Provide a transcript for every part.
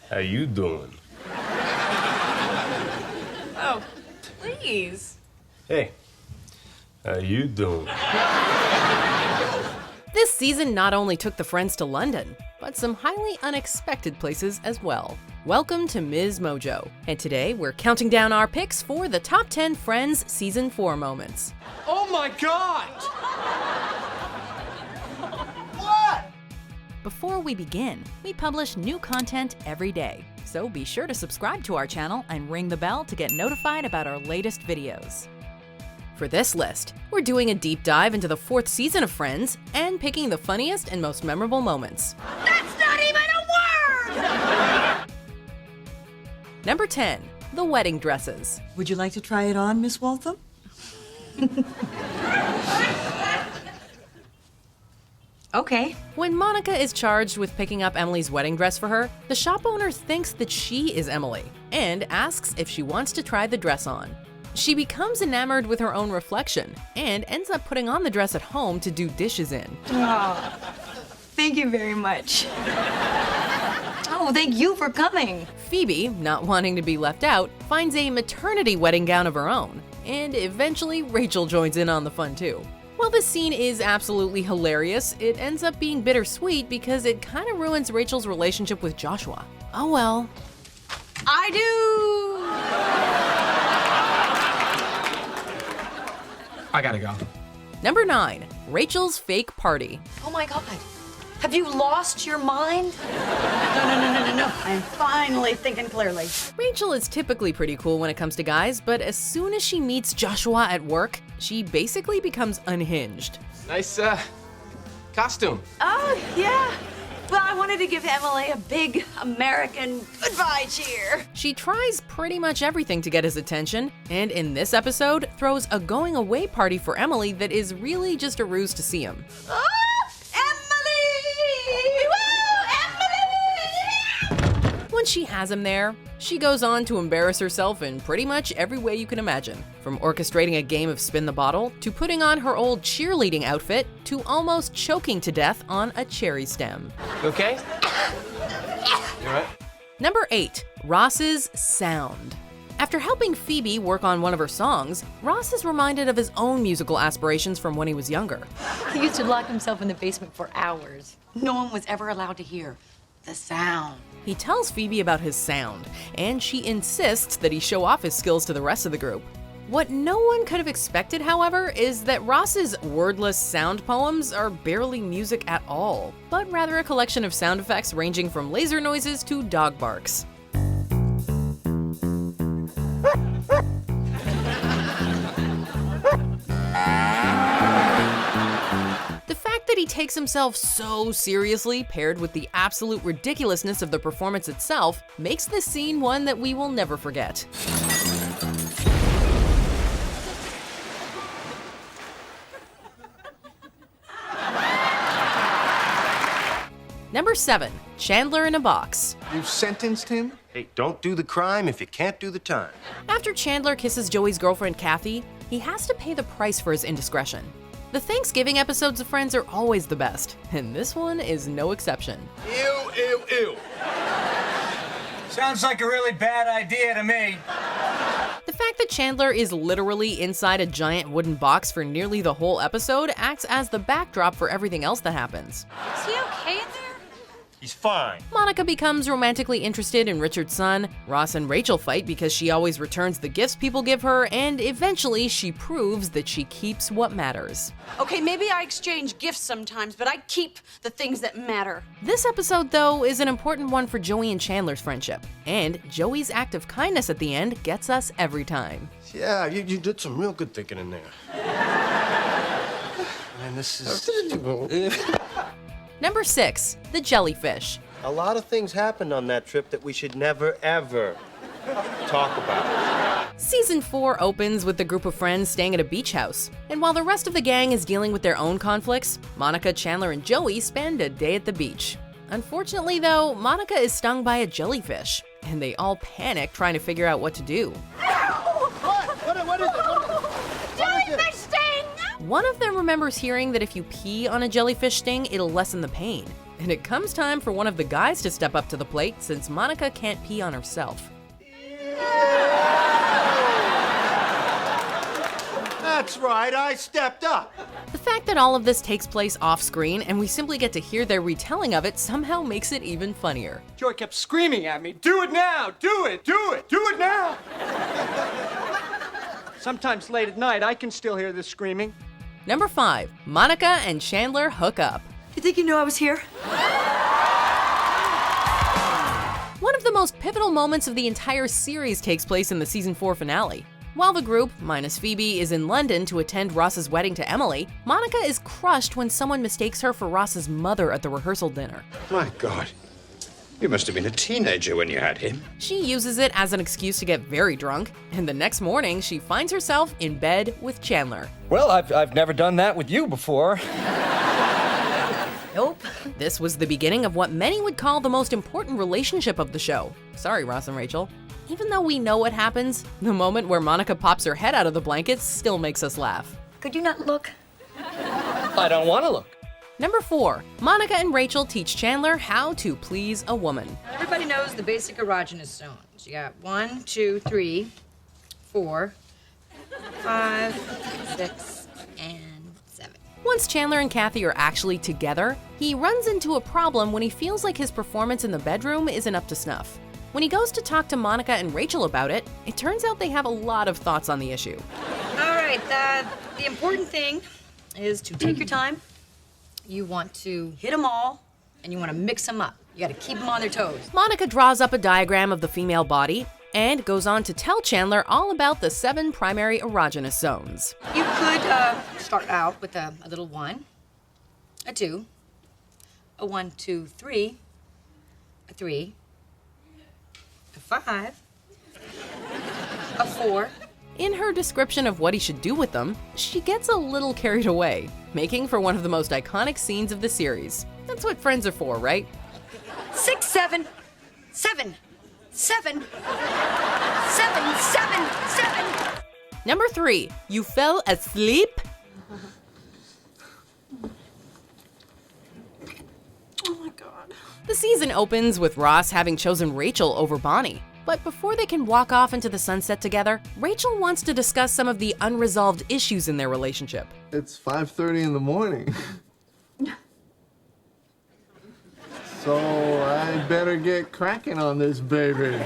How you doing? Oh, please. Hey, how you doing? This season not only took the friends to London, but some highly unexpected places as well. Welcome to MsMojo, and today we're counting down our picks for the top 10 Friends Season 4 moments. Oh my God! What? Before we begin, we publish new content every day, so be sure to subscribe to our channel and ring the bell to get notified about our latest videos. For this list, we're doing a deep dive into the 4th season of Friends and picking the funniest and most memorable moments. That's not even a word! Number 10, the wedding dresses. Would you like to try it on, Miss Waltham? Okay. When Monica is charged with picking up Emily's wedding dress for her, the shop owner thinks that she is Emily and asks if she wants to try the dress on. She becomes enamored with her own reflection and ends up putting on the dress at home to do dishes in. Oh, thank you very much. Oh, thank you for coming. Phoebe, not wanting to be left out, finds a maternity wedding gown of her own, and eventually Rachel joins in on the fun too. While this scene is absolutely hilarious, it ends up being bittersweet because it kind of ruins Rachel's relationship with Joshua. Oh well. I do. I gotta go. Number 9, Rachel's fake party. Oh my God. Have you lost your mind? No. I'm finally thinking clearly. Rachel is typically pretty cool when it comes to guys, but as soon as she meets Joshua at work, she basically becomes unhinged. Nice, costume. Oh, yeah. Well, I wanted to give Emily a big American goodbye cheer. She tries pretty much everything to get his attention, and in this episode, throws a going away party for Emily that is really just a ruse to see him. Oh, Emily! Woo, Emily! Once she has him there, she goes on to embarrass herself in pretty much every way you can imagine. From orchestrating a game of spin the bottle, to putting on her old cheerleading outfit, to almost choking to death on a cherry stem. You okay? You alright? Number 8, Ross's sound. After helping Phoebe work on one of her songs, Ross is reminded of his own musical aspirations from when he was younger. He used to lock himself in the basement for hours. No one was ever allowed to hear the sound. He tells Phoebe about his sound, and she insists that he show off his skills to the rest of the group. What no one could have expected, however, is that Ross's wordless sound poems are barely music at all, but rather a collection of sound effects ranging from laser noises to dog barks. The fact that he takes himself so seriously, paired with the absolute ridiculousness of the performance itself, makes this scene one that we will never forget. Number 7, Chandler in a box. You sentenced him? Hey, don't do the crime if you can't do the time. After Chandler kisses Joey's girlfriend Kathy, he has to pay the price for his indiscretion. The Thanksgiving episodes of Friends are always the best, and this one is no exception. Ew. Sounds like a really bad idea to me. The fact that Chandler is literally inside a giant wooden box for nearly the whole episode acts as the backdrop for everything else that happens. Is he okay in there? He's fine. Monica becomes romantically interested in Richard's son, Ross and Rachel fight because she always returns the gifts people give her, and eventually she proves that she keeps what matters. Okay, maybe I exchange gifts sometimes, but I keep the things that matter. This episode, though, is an important one for Joey and Chandler's friendship, and Joey's act of kindness at the end gets us every time. Yeah, you did some real good thinking in there. Man, this is... Number 6, the jellyfish. A lot of things happened on that trip that we should never, ever talk about. Season 4 opens with the group of friends staying at a beach house, and while the rest of the gang is dealing with their own conflicts, Monica, Chandler, and Joey spend a day at the beach. Unfortunately, though, Monica is stung by a jellyfish, and they all panic trying to figure out what to do. What is it? Jellyfish sting! One of them remembers hearing that if you pee on a jellyfish sting, it'll lessen the pain. And it comes time for one of the guys to step up to the plate since Monica can't pee on herself. That's right, I stepped up. The fact that all of this takes place off-screen and we simply get to hear their retelling of it somehow makes it even funnier. Joy kept screaming at me, do it now, do it, do it, do it now. Sometimes late at night, I can still hear this screaming. Number 5, Monica and Chandler hook up. You think you knew I was here? One of the most pivotal moments of the entire series takes place in the season 4 finale. While the group, minus Phoebe, is in London to attend Ross's wedding to Emily, Monica is crushed when someone mistakes her for Ross's mother at the rehearsal dinner. My God, you must have been a teenager when you had him. She uses it as an excuse to get very drunk, and the next morning she finds herself in bed with Chandler. Well, I've never done that with you before. Nope. This was the beginning of what many would call the most important relationship of the show. Sorry, Ross and Rachel. Even though we know what happens, the moment where Monica pops her head out of the blankets still makes us laugh. Could you not look? I don't want to look. Number 4, Monica and Rachel teach Chandler how to please a woman. Everybody knows the basic erogenous zones. You got 1, 2, 3, 4, 5, 6, and 7. Once Chandler and Kathy are actually together, he runs into a problem when he feels like his performance in the bedroom isn't up to snuff. When he goes to talk to Monica and Rachel about it, it turns out they have a lot of thoughts on the issue. All right, the important thing is to take your time. You want to hit them all, and you want to mix them up. You got to keep them on their toes. Monica draws up a diagram of the female body and goes on to tell Chandler all about the 7 primary erogenous zones. You could start out with a little 1, a 2, a 1, 2, 3, a 3, a 5, a 4. In her description of what he should do with them, she gets a little carried away, making for one of the most iconic scenes of the series. That's what friends are for, right? 6, 7, 7, 7, 7, 7, 7. Number 3, you fell asleep? Oh my God. The season opens with Ross having chosen Rachel over Bonnie. But before they can walk off into the sunset together, Rachel wants to discuss some of the unresolved issues in their relationship. It's 5:30 in the morning. So I better get cracking on this baby.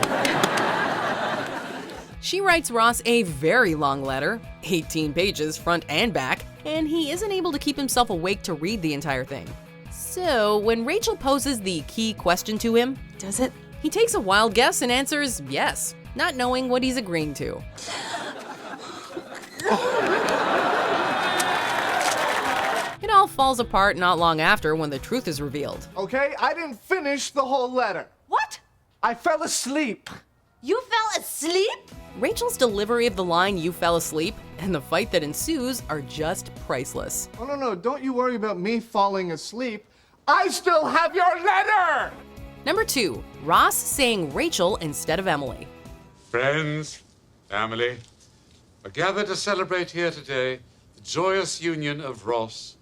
She writes Ross a very long letter, 18 pages front and back, and he isn't able to keep himself awake to read the entire thing. So when Rachel poses the key question to him, Does it? he takes a wild guess and answers yes, not knowing what he's agreeing to. It all falls apart not long after when the truth is revealed. Okay, I didn't finish the whole letter. What? I fell asleep. You fell asleep? Rachel's delivery of the line "you fell asleep" and the fight that ensues are just priceless. Oh, no, don't you worry about me falling asleep. I still have your letter! Number 2, Ross saying Rachel instead of Emily. Friends, family, are gathered to celebrate here today the joyous union of Ross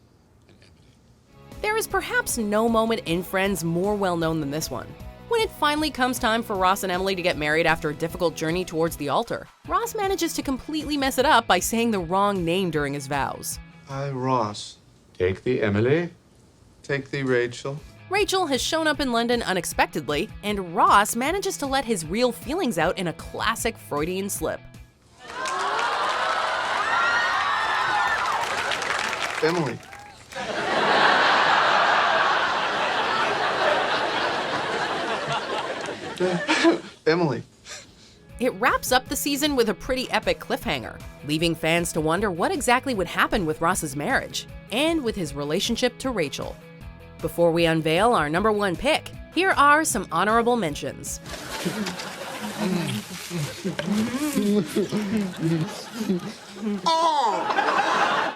and Emily. There is perhaps no moment in Friends more well known than this one. When it finally comes time for Ross and Emily to get married after a difficult journey towards the altar, Ross manages to completely mess it up by saying the wrong name during his vows. Hi, Ross. Take thee, Emily. Take thee, Rachel. Rachel has shown up in London unexpectedly, and Ross manages to let his real feelings out in a classic Freudian slip. Emily. Emily. It wraps up the season with a pretty epic cliffhanger, leaving fans to wonder what exactly would happen with Ross's marriage, and with his relationship to Rachel. Before we unveil our number 1 pick, here are some honorable mentions.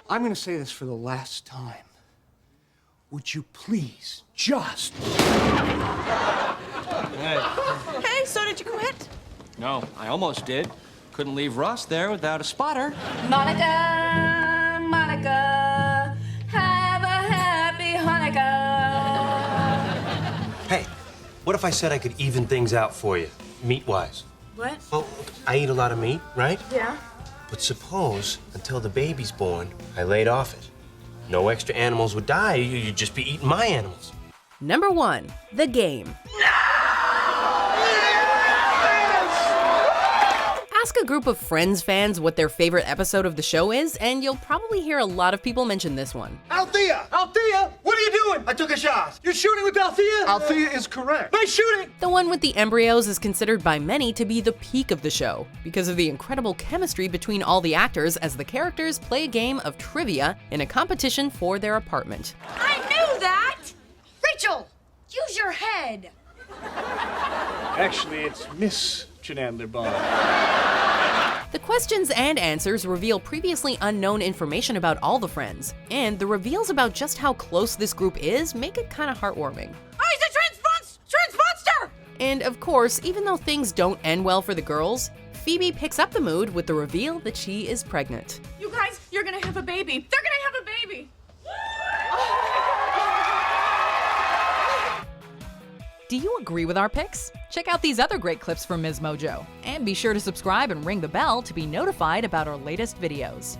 I'm gonna say this for the last time. Would you please just... Hey, so did you quit? No, I almost did. Couldn't leave Ross there without a spotter. Monica, Monica, have a happy Hanukkah. What if I said I could even things out for you, meat-wise? What? Well, I eat a lot of meat, right? Yeah. But suppose, until the baby's born, I laid off it. No extra animals would die. You'd just be eating my animals. Number 1, the game. Ask a group of Friends fans what their favorite episode of the show is, and you'll probably hear a lot of people mention this one. Althea! Althea! What are you doing? I took a shot. You're shooting with Althea? Althea is correct. Nice shooting! The one with the embryos is considered by many to be the peak of the show, because of the incredible chemistry between all the actors as the characters play a game of trivia in a competition for their apartment. I knew that! Rachel, use your head. Actually, it's Miss Chandler Bond. The questions and answers reveal previously unknown information about all the friends, and the reveals about just how close this group is make it kind of heartwarming. Oh, he's a transmonster! And of course, even though things don't end well for the girls, Phoebe picks up the mood with the reveal that she is pregnant. You guys, you're gonna have a baby. They're gonna have a baby. Do you agree with our picks? Check out these other great clips from MsMojo. And be sure to subscribe and ring the bell to be notified about our latest videos.